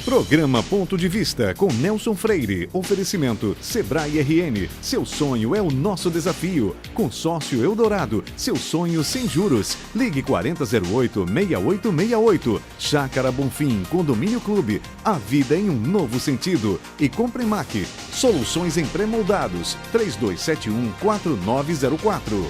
Programa Ponto de Vista com Nelson Freire. Oferecimento Sebrae RN. Seu sonho é o nosso desafio. Consórcio Eldorado. Seu sonho sem juros. Ligue 4008-6868. Chácara Bonfim. Condomínio Clube. A vida em um novo sentido. E Comprimac. Soluções em pré-moldados. 3271-4904.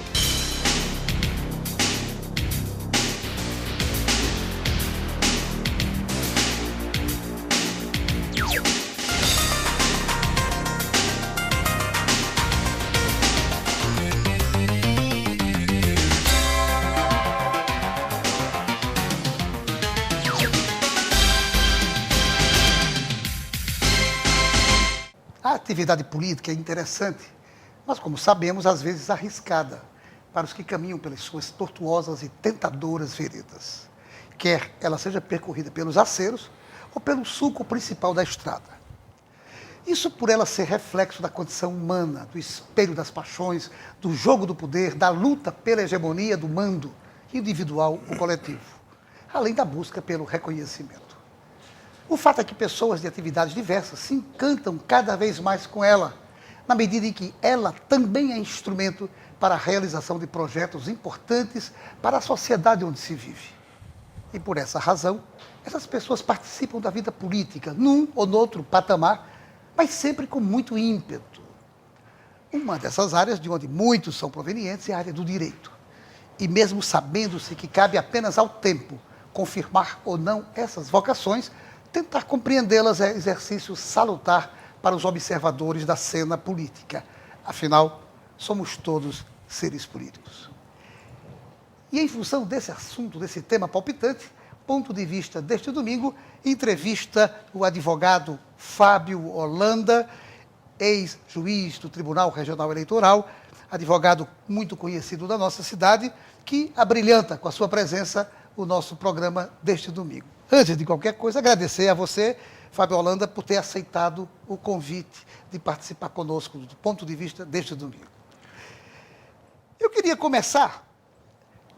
A atividade política é interessante, mas, como sabemos, às vezes arriscada para os que caminham pelas suas tortuosas e tentadoras veredas, quer ela seja percorrida pelos aceros ou pelo sulco principal da estrada. Isso por ela ser reflexo da condição humana, do espelho das paixões, do jogo do poder, da luta pela hegemonia do mando individual ou coletivo, além da busca pelo reconhecimento. O fato é que pessoas de atividades diversas se encantam cada vez mais com ela, na medida em que ela também é instrumento para a realização de projetos importantes para a sociedade onde se vive. E por essa razão, essas pessoas participam da vida política, num ou noutro patamar, mas sempre com muito ímpeto. Uma dessas áreas de onde muitos são provenientes é a área do direito. E mesmo sabendo-se que cabe apenas ao tempo confirmar ou não essas vocações, tentar compreendê-las é exercício salutar para os observadores da cena política. Afinal, somos todos seres políticos. E em função desse assunto, desse tema palpitante, Ponto de Vista deste domingo, entrevista o advogado Fábio Holanda, ex-juiz do Tribunal Regional Eleitoral, advogado muito conhecido da nossa cidade, que abrilhanta com a sua presença o nosso programa deste domingo. Antes de qualquer coisa, agradecer a você, Fábio Holanda, por ter aceitado o convite de participar conosco do Ponto de Vista deste domingo. Eu queria começar,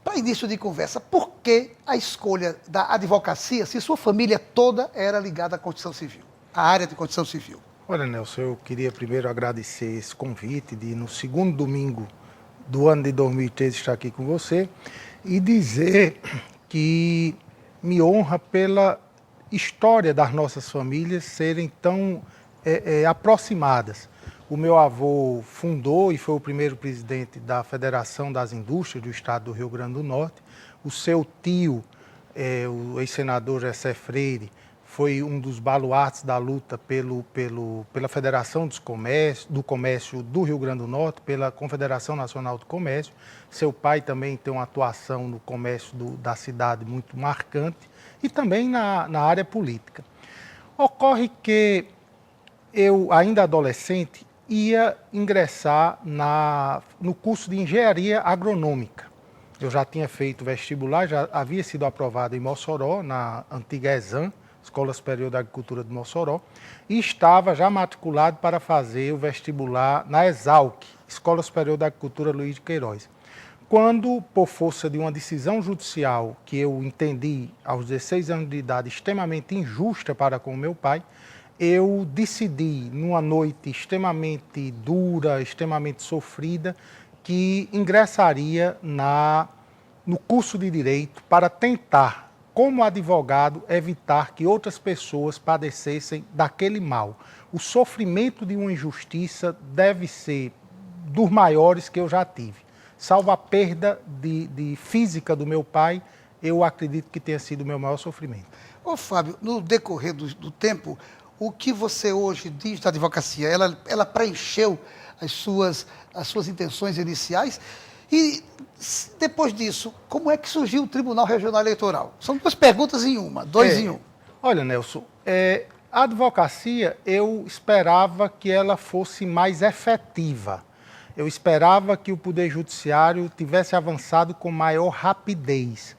para início de conversa, por que a escolha da advocacia, se sua família toda era ligada à Constituição Civil, à área de Constituição Civil? Olha, Nelson, eu queria primeiro agradecer esse convite de, no segundo domingo do ano de 2013, estar aqui com você e dizer que me honra pela história das nossas famílias serem tão aproximadas. O meu avô fundou e foi o primeiro presidente da Federação das Indústrias do Estado do Rio Grande do Norte. O seu tio, o ex-senador Jessé Freire, foi um dos baluartes da luta pela Federação do Comércio do Rio Grande do Norte, pela Confederação Nacional do Comércio. Seu pai também tem uma atuação no comércio da cidade muito marcante e também na área política. Ocorre que eu, ainda adolescente, ia ingressar no curso de Engenharia Agronômica. Eu já tinha feito vestibular, já havia sido aprovado em Mossoró, na antiga ESAM, Escola Superior da Agricultura de Mossoró, e estava já matriculado para fazer o vestibular na ESALC, Escola Superior da Agricultura Luiz de Queiroz. Quando, por força de uma decisão judicial que eu entendi aos 16 anos de idade extremamente injusta para com o meu pai, eu decidi, numa noite extremamente dura, extremamente sofrida, que ingressaria no curso de Direito para tentar, como advogado, evitar que outras pessoas padecessem daquele mal. O sofrimento de uma injustiça deve ser dos maiores que eu já tive. Salvo a perda de física do meu pai, eu acredito que tenha sido o meu maior sofrimento. Ô Fábio, no decorrer do tempo, o que você hoje diz da advocacia? Ela preencheu as suas intenções iniciais? E depois disso, como é que surgiu o Tribunal Regional Eleitoral? São duas perguntas em uma, dois em um. Olha, Nelson, a advocacia, eu esperava que ela fosse mais efetiva. Eu esperava que o Poder Judiciário tivesse avançado com maior rapidez.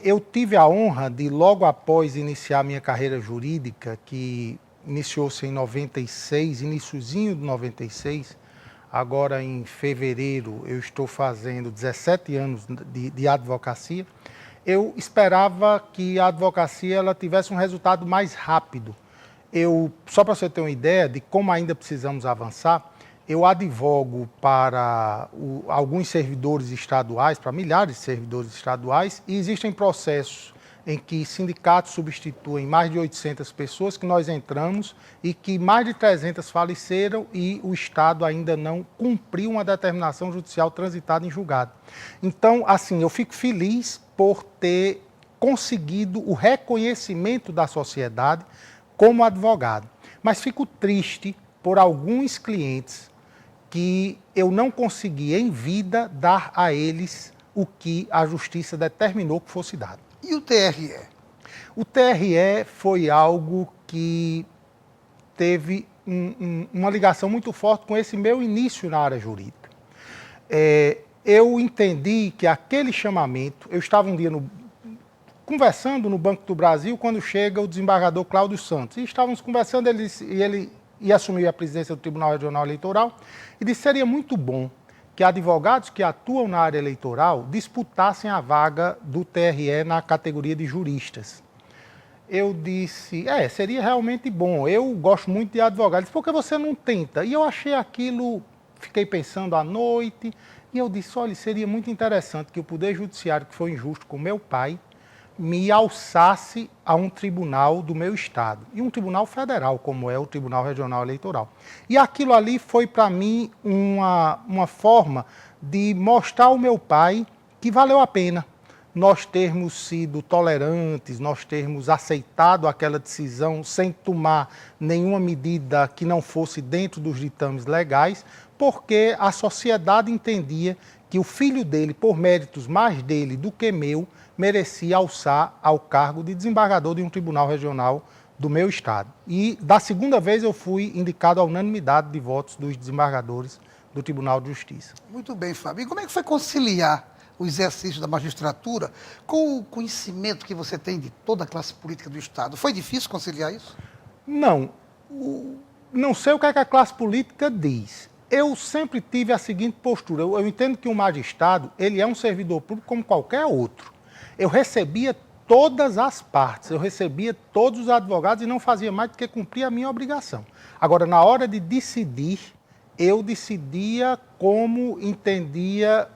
Eu tive a honra de, logo após iniciar minha carreira jurídica, que iniciou-se em 96, iniciozinho de 96, agora em fevereiro eu estou fazendo 17 anos de advocacia, eu esperava que a advocacia ela tivesse um resultado mais rápido. Só para você ter uma ideia de como ainda precisamos avançar, eu advogo para alguns servidores estaduais, para milhares de servidores estaduais, e existem processos em que sindicatos substituem mais de 800 pessoas que nós entramos e que mais de 300 faleceram e o Estado ainda não cumpriu uma determinação judicial transitada em julgado. Então, assim, eu fico feliz por ter conseguido o reconhecimento da sociedade como advogado, mas fico triste por alguns clientes que eu não consegui em vida dar a eles o que a justiça determinou que fosse dado. E o TRE? O TRE foi algo que teve uma ligação muito forte com esse meu início na área jurídica. Eu entendi que aquele chamamento, eu estava um dia conversando no Banco do Brasil quando chega o desembargador Cláudio Santos, e estávamos conversando, ele ia assumir a presidência do Tribunal Regional Eleitoral, e disse que seria muito bom que advogados que atuam na área eleitoral disputassem a vaga do TRE na categoria de juristas. Eu disse, seria realmente bom, eu gosto muito de advogados, por que você não tenta? E eu achei aquilo, fiquei pensando à noite, e eu disse, olha, seria muito interessante que o Poder Judiciário, que foi injusto com meu pai, me alçasse a um tribunal do meu estado, e um tribunal federal, como é o Tribunal Regional Eleitoral. E aquilo ali foi para mim uma forma de mostrar ao meu pai que valeu a pena nós termos sido tolerantes, nós termos aceitado aquela decisão sem tomar nenhuma medida que não fosse dentro dos ditames legais, porque a sociedade entendia que o filho dele, por méritos mais dele do que meu, merecia alçar ao cargo de desembargador de um tribunal regional do meu estado. E da segunda vez eu fui indicado à unanimidade de votos dos desembargadores do Tribunal de Justiça. Muito bem, Fábio. E como é que foi conciliar o exercício da magistratura com o conhecimento que você tem de toda a classe política do estado? Foi difícil conciliar isso? Não. Não sei o que é que a classe política diz. Eu sempre tive a seguinte postura. Eu entendo que o magistrado, ele é um servidor público como qualquer outro. Eu recebia todas as partes, eu recebia todos os advogados e não fazia mais do que cumprir a minha obrigação. Agora, na hora de decidir, eu decidia como entendia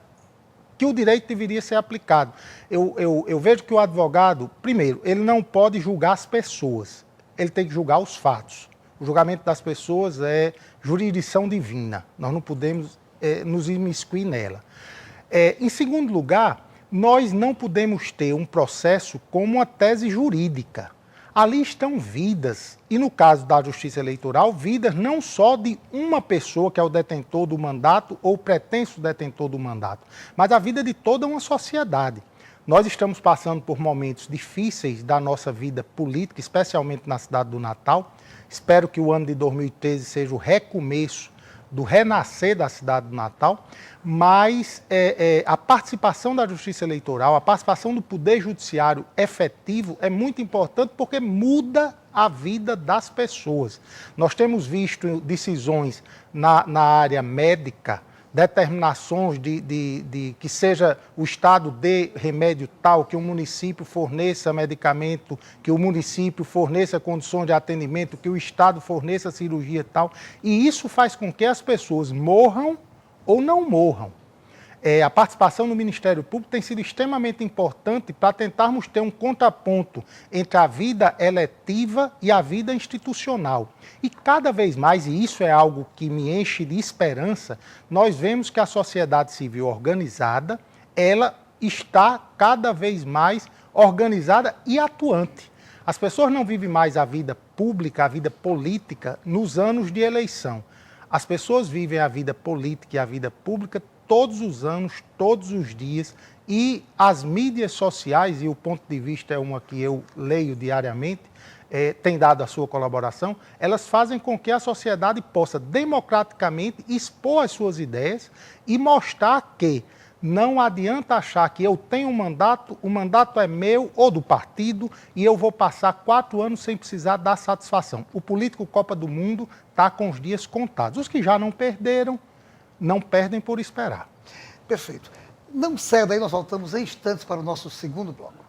que o direito deveria ser aplicado. Eu vejo que o advogado, primeiro, ele não pode julgar as pessoas, ele tem que julgar os fatos. O julgamento das pessoas é jurisdição divina, nós não podemos nos imiscuir nela. Em segundo lugar, nós não podemos ter um processo como uma tese jurídica. Ali estão vidas, e no caso da Justiça Eleitoral, vidas não só de uma pessoa que é o detentor do mandato ou o pretenso detentor do mandato, mas a vida de toda uma sociedade. Nós estamos passando por momentos difíceis da nossa vida política, especialmente na cidade do Natal. Espero que o ano de 2013 seja o recomeço do renascer da cidade do Natal, mas a participação da Justiça Eleitoral, a participação do Poder Judiciário efetivo é muito importante porque muda a vida das pessoas. Nós temos visto decisões na área médica, determinações de que seja o Estado dê remédio tal, que o município forneça medicamento, que o município forneça condições de atendimento, que o Estado forneça cirurgia tal, e isso faz com que as pessoas morram ou não morram. A participação no Ministério Público tem sido extremamente importante para tentarmos ter um contraponto entre a vida eletiva e a vida institucional. E cada vez mais, e isso é algo que me enche de esperança, nós vemos que a sociedade civil organizada, ela está cada vez mais organizada e atuante. As pessoas não vivem mais a vida pública, a vida política, nos anos de eleição. As pessoas vivem a vida política e a vida pública todos os anos, todos os dias, e as mídias sociais, e o ponto de vista é uma que eu leio diariamente, tem dado a sua colaboração, elas fazem com que a sociedade possa democraticamente expor as suas ideias e mostrar que não adianta achar que eu tenho um mandato, o mandato é meu ou do partido e eu vou passar 4 anos sem precisar dar satisfação. O político Copa do Mundo está com os dias contados. Os que já não perderam, não perdem por esperar. Perfeito. Não saia daí, nós voltamos em instantes para o nosso segundo bloco.